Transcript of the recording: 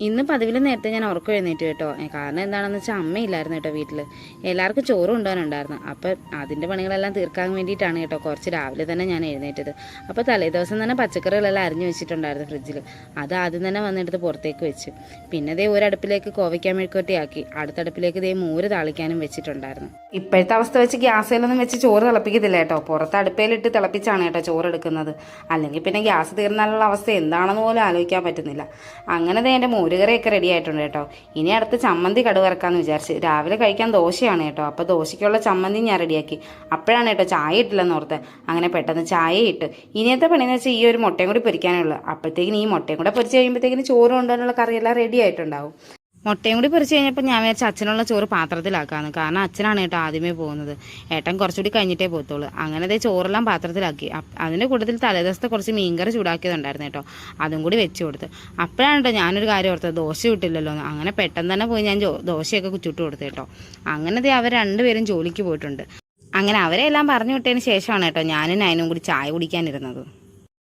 ഇന്ന് പതിവിൽ നേരത്തെ ഞാൻ ഉറക്കം എഴുന്നേറ്റ് കേട്ടോ. കാരണം എന്താണെന്ന് വെച്ചാൽ അമ്മയില്ലായിരുന്നു കേട്ടോ വീട്ടിൽ. എല്ലാവർക്കും ചോറ് കൊണ്ടുപോകാനുണ്ടായിരുന്നു. അപ്പം അതിൻ്റെ പണികളെല്ലാം തീർക്കാൻ വേണ്ടിയിട്ടാണ് കേട്ടോ കുറച്ച് രാവിലെ തന്നെ ഞാൻ എഴുന്നേറ്റത്. അപ്പോൾ തലേദിവസം തന്നെ പച്ചക്കറികളെല്ലാം അരിഞ്ഞു വെച്ചിട്ടുണ്ടായിരുന്നു ഫ്രിഡ്ജിൽ. അത് ആദ്യം തന്നെ വന്നെടുത്ത് പുറത്തേക്ക് വെച്ച്. പിന്നെ ദേ ഒരടുപ്പിലേക്ക് കോവയ്ക്കാൻ മെഴുക്കുവരട്ടിയാക്കി, അടുത്തടുപ്പിലേക്ക് ദേ മോര് താളിക്കാനും വെച്ചിട്ടുണ്ടായിരുന്നു. ഇപ്പോഴത്തെ അവസ്ഥ വെച്ച് ഗ്യാസിലൊന്നും വെച്ച് ചോറ് തിളപ്പിക്കത്തില്ല കേട്ടോ. പുറത്ത് അടുപ്പയിലിട്ട് തിളപ്പിച്ചാണ് കേട്ടോ ചോറ് എടുക്കുന്നത്. അല്ലെങ്കിൽ പിന്നെ ഗ്യാസ് തീർന്നാലുള്ള അവസ്ഥ എന്താണെന്ന് പോലും ആലോചിക്കാൻ പറ്റുന്നില്ല. അങ്ങനെ ദേ എൻ്റെ മോരുകറിയൊക്കെ റെഡി ആയിട്ടുണ്ട് കേട്ടോ. ഇനി അടുത്ത് ചമ്മന്തി കടുവറക്കാമെന്ന് വിചാരിച്ച്. രാവിലെ കഴിക്കാൻ ദോശയാണ് കേട്ടോ. അപ്പോൾ ദോശയ്ക്കുള്ള ചമ്മന്തി ഞാൻ റെഡിയാക്കി. അപ്പോഴാണ് കേട്ടോ ചായ ഇട്ടില്ലെന്ന് ഓർത്ത് അങ്ങനെ പെട്ടെന്ന് ചായ ഇട്ട്. ഇനിയത്തെ പണിയെന്ന് വെച്ചാൽ ഈ ഒരു മുട്ടയും കൂടി പൊരിക്കാനുള്ളൂ. അപ്പോഴത്തേക്കിന് ഈ മുട്ടയും കൂടെ പൊരിച്ച് കഴിയുമ്പോഴത്തേക്കിന് ചോറ് കൊണ്ടുപോകാനുള്ള കറിയെല്ലാം റെഡി ആയിട്ടുണ്ടാവും. മുട്ടയും കൂടി പൊരിച്ച് കഴിഞ്ഞപ്പോൾ ഞാൻ വിചാരിച്ച അച്ഛനുള്ള ചോറ് പാത്രത്തിലാക്കാമെന്ന്. കാരണം അച്ഛനാണ് കേട്ടോ ആദ്യമേ പോകുന്നത്. ഏട്ടൻ കുറച്ചുകൂടി കഴിഞ്ഞിട്ടേ പോകത്തുള്ളൂ. അങ്ങനെ അതേ ചോറെല്ലാം പാത്രത്തിലാക്കി. അതിൻ്റെ കൂട്ടത്തിൽ തലേദിവസത്തെ കുറച്ച് മീൻകറി ചൂടാക്കിയതുണ്ടായിരുന്നു കേട്ടോ. അതും കൂടി വെച്ച് കൊടുത്ത്. അപ്പോഴാണ് കേട്ടോ ഞാനൊരു കാര്യം ഓർത്തത്, ദോശ കിട്ടില്ലല്ലോ എന്ന്. അങ്ങനെ പെട്ടെന്ന് തന്നെ പോയി ഞാൻ ദോശയൊക്കെ ചുട്ട് കൊടുത്തു കേട്ടോ. അങ്ങനെ അവർ രണ്ടുപേരും ജോലിക്ക് പോയിട്ടുണ്ട്. അങ്ങനെ അവരെ എല്ലാം പറഞ്ഞു വിട്ടതിന് ശേഷമാണ് കേട്ടോ ഞാനും നയനും കൂടി ചായ കുടിക്കാനിരുന്നത്.